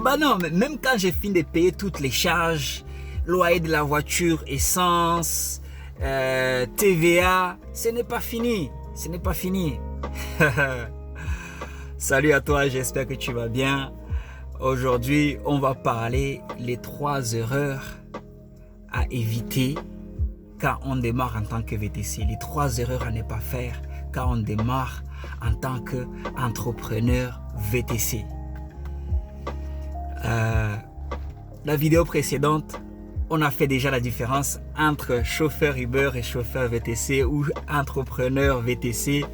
Bah non, mais même quand j'ai fini de payer toutes les charges, loyer de la voiture, essence, TVA, ce n'est pas fini. Ce n'est pas fini. Salut à toi, j'espère que tu vas bien. Aujourd'hui, on va parler les 3 erreurs à éviter quand on démarre en tant que VTC. Les 3 erreurs à ne pas faire quand on démarre en tant qu'entrepreneur VTC. La vidéo précédente, on a fait déjà la différence entre chauffeur Uber et chauffeur VTC ou entrepreneur VTC,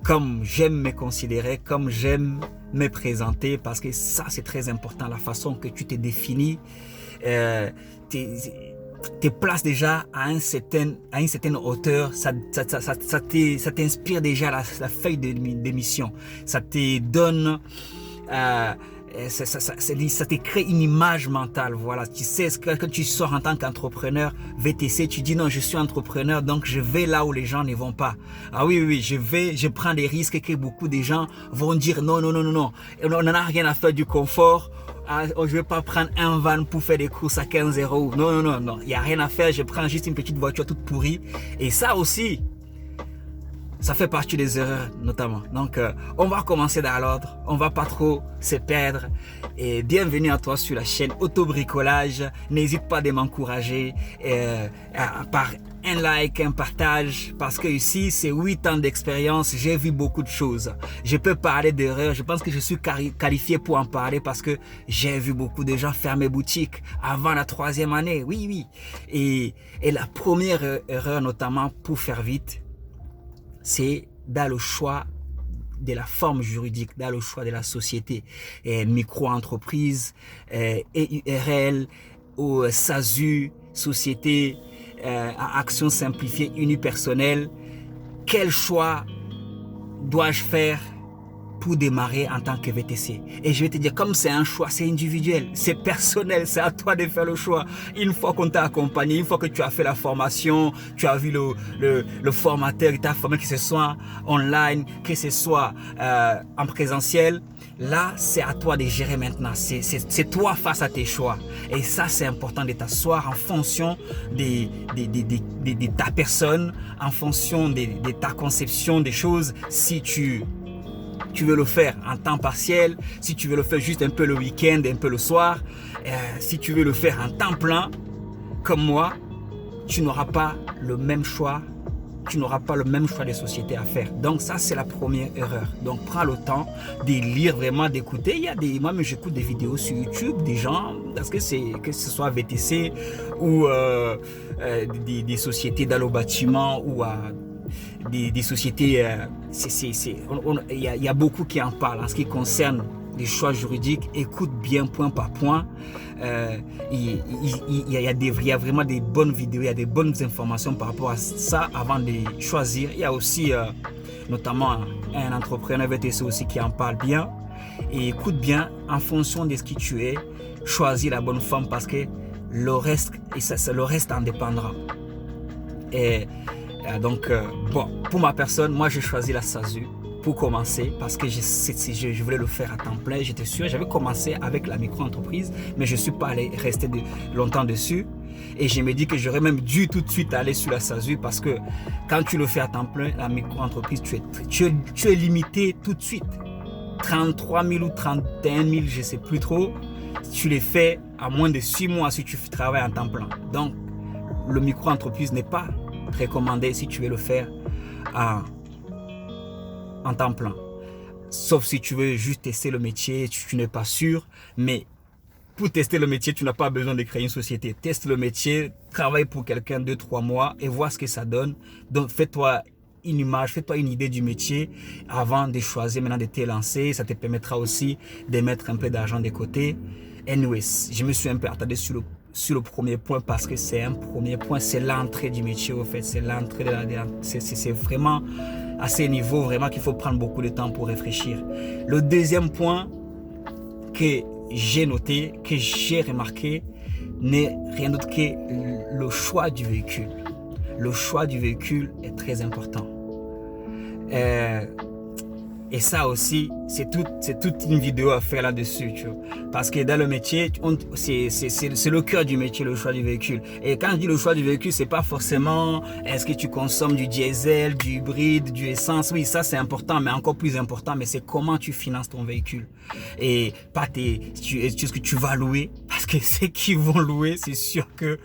comme j'aime me considérer, comme j'aime me présenter, parce que ça c'est très important, la façon que tu te définis, te place déjà à une certaine hauteur, ça t'inspire déjà la feuille d'émission, ça te donne... ça te crée une image mentale, voilà. Tu sais, quand tu sors en tant qu'entrepreneur VTC, tu dis non, je suis entrepreneur, donc je vais là où les gens ne vont pas. Ah oui, je prends des risques que beaucoup de gens vont dire non. On n'en a rien à faire du confort. Ah, je vais pas prendre un van pour faire des courses à 15 €. Non, il n'y a rien à faire, je prends juste une petite voiture toute pourrie. Et ça aussi, ça fait partie des erreurs notamment. Donc, on va commencer dans l'ordre. On va pas trop se perdre. Et bienvenue à toi sur la chaîne Autobricolage. N'hésite pas de m'encourager par un like, un partage. Parce que ici, c'est 8 ans d'expérience. J'ai vu beaucoup de choses. Je peux parler d'erreurs. Je pense que je suis qualifié pour en parler parce que j'ai vu beaucoup de gens fermer boutique avant la 3e année. Oui. Et la première erreur, notamment pour faire vite, c'est dans le choix de la forme juridique, dans le choix de la société, micro-entreprise, URL, ou SASU, société à action simplifiée unipersonnelle. Quel choix dois-je faire pour démarrer en tant que VTC? Et je vais te dire, comme c'est un choix, c'est individuel, c'est personnel, c'est à toi de faire le choix. Une fois qu'on t'a accompagné, une fois que tu as fait la formation, tu as vu le formateur qui t'a formé, que ce soit online, que ce soit en présentiel, là, c'est à toi de gérer maintenant. C'est toi face à tes choix. Et ça, c'est important de t'asseoir en fonction de ta personne, en fonction de ta conception des choses. Si tu veux le faire en temps partiel, si tu veux le faire juste un peu le week-end, un peu le soir, si tu veux le faire en temps plein, comme moi, tu n'auras pas le même choix, tu n'auras pas le même choix de société à faire. Donc ça, c'est la première erreur. Donc prends le temps de lire, vraiment d'écouter. Moi-même, j'écoute des vidéos sur YouTube, des gens, parce que ce soit VTC ou des sociétés dans le bâtiment ou des sociétés, il y a beaucoup qui en parlent en ce qui concerne les choix juridiques. Écoute bien point par point. Il y a vraiment des bonnes vidéos, il y a des bonnes informations par rapport à ça avant de choisir. Il y a aussi notamment un entrepreneur VTC aussi qui en parle bien. Et écoute bien, en fonction de ce qui tu es, choisis la bonne forme parce que le reste en dépendra. Et donc, pour ma personne, moi j'ai choisi la SASU pour commencer parce que je voulais le faire à temps plein. J'étais sûr, j'avais commencé avec la micro-entreprise, mais je ne suis pas allé rester longtemps dessus. Et je me dis que j'aurais même dû tout de suite aller sur la SASU parce que quand tu le fais à temps plein, la micro-entreprise, tu es limité tout de suite. 33 000 ou 31 000, je ne sais plus trop. Tu les fais à moins de 6 mois si tu travailles en temps plein. Donc, le micro-entreprise n'est pas recommandé si tu veux le faire en temps plein. Sauf si tu veux juste tester le métier, tu n'es pas sûr. Mais pour tester le métier, tu n'as pas besoin de créer une société. Teste le métier, travaille pour quelqu'un 2-3 mois et vois ce que ça donne. Donc, fais-toi une image, fais-toi une idée du métier avant de choisir maintenant de te lancer. Ça te permettra aussi de mettre un peu d'argent de côté. Anyways, je me suis un peu attardé sur le premier point parce que c'est un premier point, c'est l'entrée du métier au fait, c'est l'entrée c'est vraiment à ce niveau vraiment qu'il faut prendre beaucoup de temps pour réfléchir. Le deuxième point que j'ai noté, que j'ai remarqué, n'est rien d'autre que le choix du véhicule. Le choix du véhicule est très important. Et ça aussi, c'est toute une vidéo à faire là-dessus, tu vois. Parce que dans le métier, c'est le cœur du métier, le choix du véhicule. Et quand je dis le choix du véhicule, c'est pas forcément est-ce que tu consommes du diesel, du hybride, du essence. Oui, ça c'est important, mais encore plus important, mais c'est comment tu finances ton véhicule. Et pas ce que tu vas louer, parce que ceux qui vont louer, c'est sûr que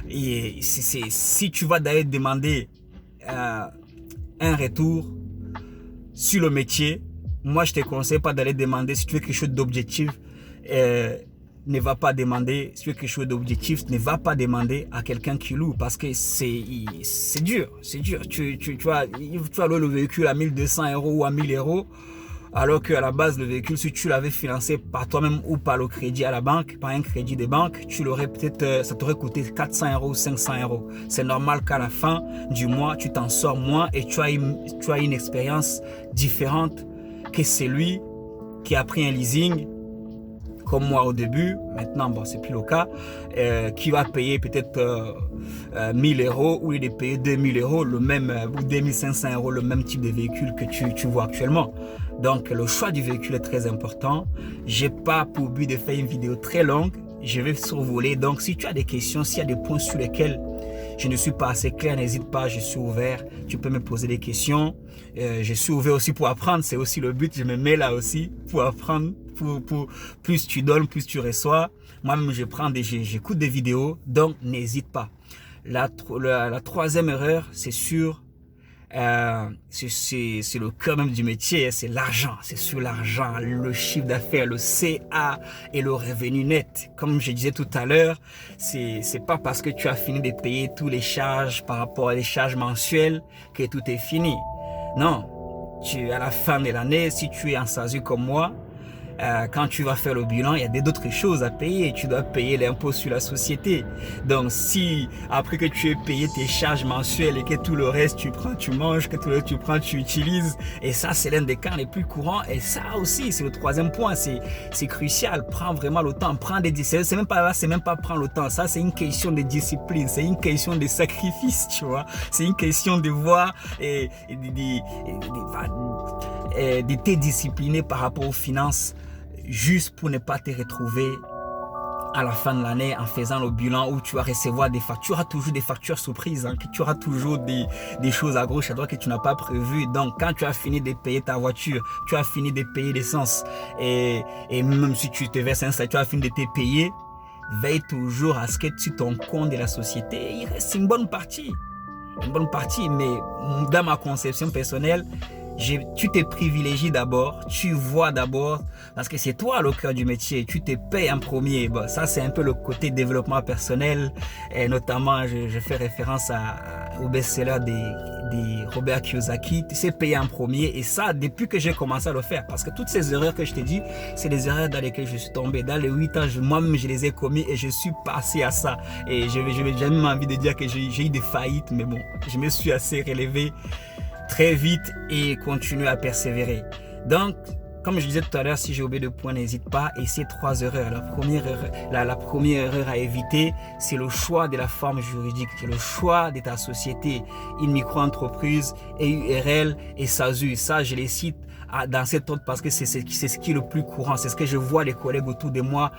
si tu vas d'ailleurs demander un retour sur le métier, moi je te conseille pas d'aller demander. Si tu veux quelque chose d'objectif, ne va pas demander. Si tu veux quelque chose d'objectif, ne va pas demander à quelqu'un qui loue, parce que c'est dur, tu vas louer le véhicule à 1200 € ou à 1000 €, alors qu'à la base le véhicule, si tu l'avais financé par toi-même ou par le crédit à la banque, par un crédit de banque, tu l'aurais peut-être, ça t'aurait coûté 400 € ou 500 €. C'est normal qu'à la fin du mois, tu t'en sors moins et tu as une expérience différente que celui qui a pris un leasing, comme moi au début. Maintenant, bon, c'est plus le cas, qui va payer peut-être 1000 € ou il est payé 2000 € le même, ou 2500 € le même type de véhicule que tu vois actuellement. Donc le choix du véhicule est très important. J'ai pas pour but de faire une vidéo très longue, je vais survoler. Donc si tu as des questions, s'il y a des points sur lesquels je ne suis pas assez clair, n'hésite pas, je suis ouvert. Tu peux me poser des questions. Je suis ouvert aussi pour apprendre, c'est aussi le but. Je me mets là aussi pour apprendre. Pour plus tu donnes, plus tu reçois. Moi-même, j'écoute des vidéos, donc n'hésite pas. La troisième erreur, c'est sûr, c'est le cœur même du métier, c'est l'argent. C'est sur l'argent, le chiffre d'affaires, le CA et le revenu net. Comme je disais tout à l'heure, c'est pas parce que tu as fini de payer tous les charges par rapport à les charges mensuelles que tout est fini. Non, à la fin de l'année, si tu es en SASU comme moi, quand tu vas faire le bilan, il y a d'autres choses à payer. Tu dois payer l'impôt sur la société. Donc si après que tu aies payé tes charges mensuelles et que tout le reste tu prends, tu manges, que tout le reste tu prends, tu utilises, et ça c'est l'un des cas les plus courants. Et ça aussi c'est le troisième point, c'est crucial. Prends vraiment le temps, prends des décisions. C'est même pas prendre le temps. Ça c'est une question de discipline, c'est une question de sacrifice, tu vois. C'est une question de voir et de te discipliner par rapport aux finances, juste pour ne pas te retrouver à la fin de l'année en faisant le bilan où tu vas recevoir des factures. Tu auras toujours des factures surprises, hein, que tu auras toujours des choses à gauche, à droite que tu n'as pas prévues. Donc quand tu as fini de payer ta voiture, tu as fini de payer l'essence, et même si tu te verses un salaire, tu as fini de te payer, veille toujours à ce que sur ton compte de la société, il reste une bonne partie, mais dans ma conception personnelle, tu te privilégies d'abord, tu vois d'abord, parce que c'est toi le cœur du métier, tu te payes en premier. Bon, ça c'est un peu le côté développement personnel, et notamment je fais référence au best-seller de Robert Kiyosaki. Tu sais payer en premier, et ça depuis que j'ai commencé à le faire, parce que toutes ces erreurs que je t'ai dit, c'est des erreurs dans lesquelles je suis tombé. Dans les 8 ans, moi-même je les ai commis et je suis passé à ça. Et je n'ai jamais envie de dire que j'ai eu des faillites, mais bon, je me suis assez relevé très vite et continue à persévérer. Donc, comme je disais tout à l'heure, si j'ai oublié de point, n'hésite pas. Et ces 3 erreurs. La première erreur à éviter, c'est le choix de la forme juridique, c'est le choix de ta société, une micro-entreprise, EURL et SASU. Ça, je les cite dans cet ordre parce que c'est ce qui est le plus courant. C'est ce que je vois les collègues autour de moi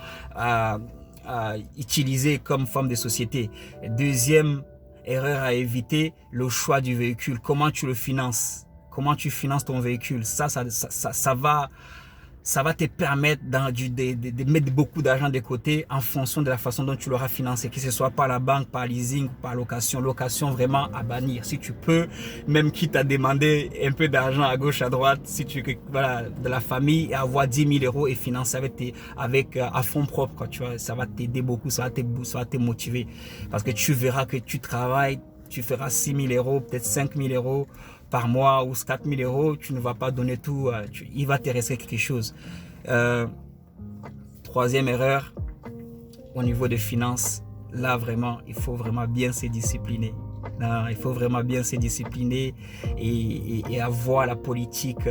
utiliser comme forme de société. Deuxième erreur à éviter, le choix du véhicule. Comment tu le finances? Comment tu finances ton véhicule? Ça va te permettre de mettre beaucoup d'argent de côté en fonction de la façon dont tu l'auras financé, que ce soit par la banque, par leasing, par location. Location vraiment à bannir. Si tu peux, même quitte à demander un peu d'argent à gauche, à droite, si tu de la famille, et avoir 10 000 € et financer avec à fonds propres, quoi, tu vois, ça va t'aider beaucoup, ça va te motiver. Parce que tu verras que tu travailles, tu feras 6 000 €, peut-être 5 000 € par mois ou 4 000 €, tu ne vas pas donner tout, il va te rester quelque chose. Troisième erreur, au niveau des finances, là vraiment, il faut vraiment bien se discipliner. Non, il faut vraiment bien se discipliner et avoir la politique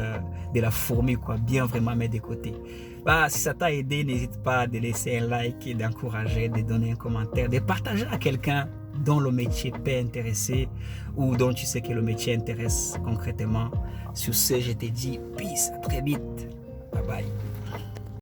de la fourmi, quoi, bien vraiment mettre de côté. Bah, si ça t'a aidé, n'hésite pas de laisser un like, d'encourager, de donner un commentaire, de partager à quelqu'un dont le métier peut intéresser ou dont tu sais que le métier intéresse concrètement. Sur ce, je te dis peace, à très vite. Bye bye.